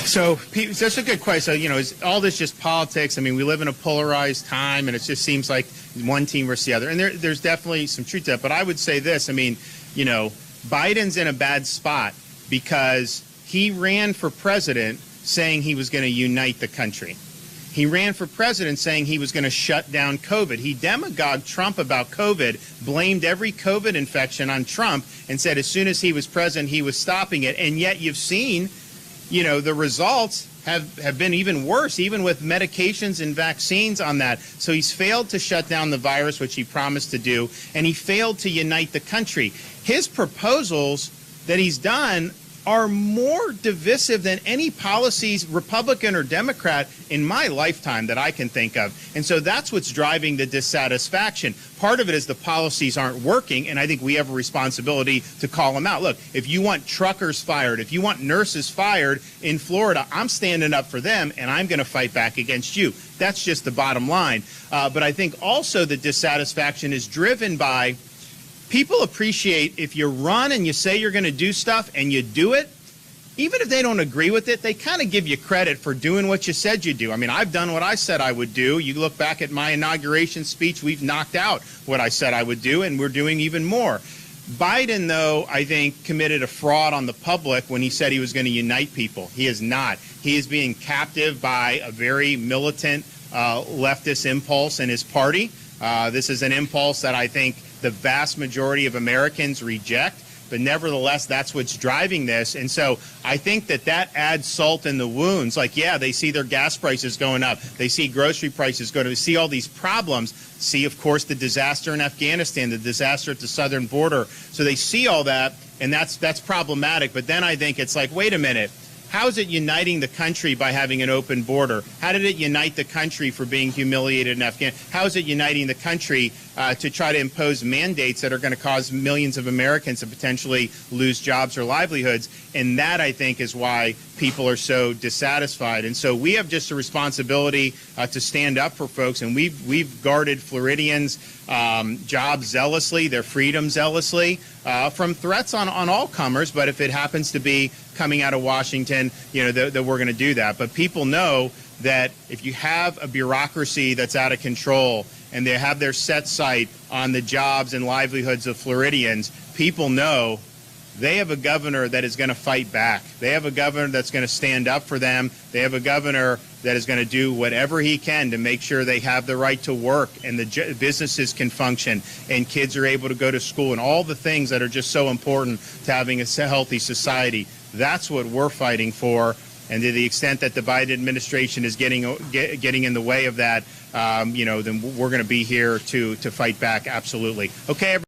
So that's a good question. So, is all this just politics? I mean, we live in a polarized time, and it just seems like one team versus the other. And there's definitely some truth to that. But I would say this. I mean, Biden's in a bad spot because he ran for president saying he was going to unite the country. He ran for president saying he was going to shut down COVID. He demagogued Trump about COVID, blamed every COVID infection on Trump, and said as soon as he was president, he was stopping it. And yet you've seen the results have been even worse, even with medications and vaccines on that. So he's failed to shut down the virus, which he promised to do, and he failed to unite the country. His proposals that he's done are more divisive than any policies, Republican or Democrat, in my lifetime that I can think of. And so that's what's driving the dissatisfaction. Part of it is the policies aren't working, and I think we have a responsibility to call them out. Look, if you want truckers fired, if you want nurses fired in Florida, I'm standing up for them, and I'm going to fight back against you. That's just the bottom line. But I think also the dissatisfaction is driven by people appreciate if you run and you say you're going to do stuff and you do it, even if they don't agree with it, they kind of give you credit for doing what you said you do. I mean, I've done what I said I would do. You look back at my inauguration speech, we've knocked out what I said I would do, and we're doing even more. Biden, though, I think, committed a fraud on the public when he said he was going to unite people. He is not. He is being captive by a very militant leftist impulse in his party. This is an impulse that I think the vast majority of Americans reject, but nevertheless, that's what's driving this. And so I think that adds salt in the wounds. Like, yeah, they see their gas prices going up. They see grocery prices going up. They see all these problems. See, of course, the disaster in Afghanistan, the disaster at the southern border. So they see all that, and that's problematic. But then I think it's like, wait a minute. How is it uniting the country by having an open border? How did it unite the country for being humiliated in Afghanistan? How is it uniting the country to try to impose mandates that are going to cause millions of Americans to potentially lose jobs or livelihoods? And that, I think, is why people are so dissatisfied. And so we have just a responsibility to stand up for folks. And we've guarded Floridians' jobs zealously, their freedom zealously, from threats on all comers. But if it happens to be coming out of Washington, that we're going to do that. But people know that if you have a bureaucracy that's out of control and they have their set sight on the jobs and livelihoods of Floridians, people know they have a governor that is going to fight back. They have a governor that's going to stand up for them. They have a governor that is going to do whatever he can to make sure they have the right to work and the businesses can function and kids are able to go to school and all the things that are just so important to having a healthy society. That's what we're fighting for. And to the extent that the Biden administration is getting in the way of that, then we're going to be here to fight back. Absolutely. Okay.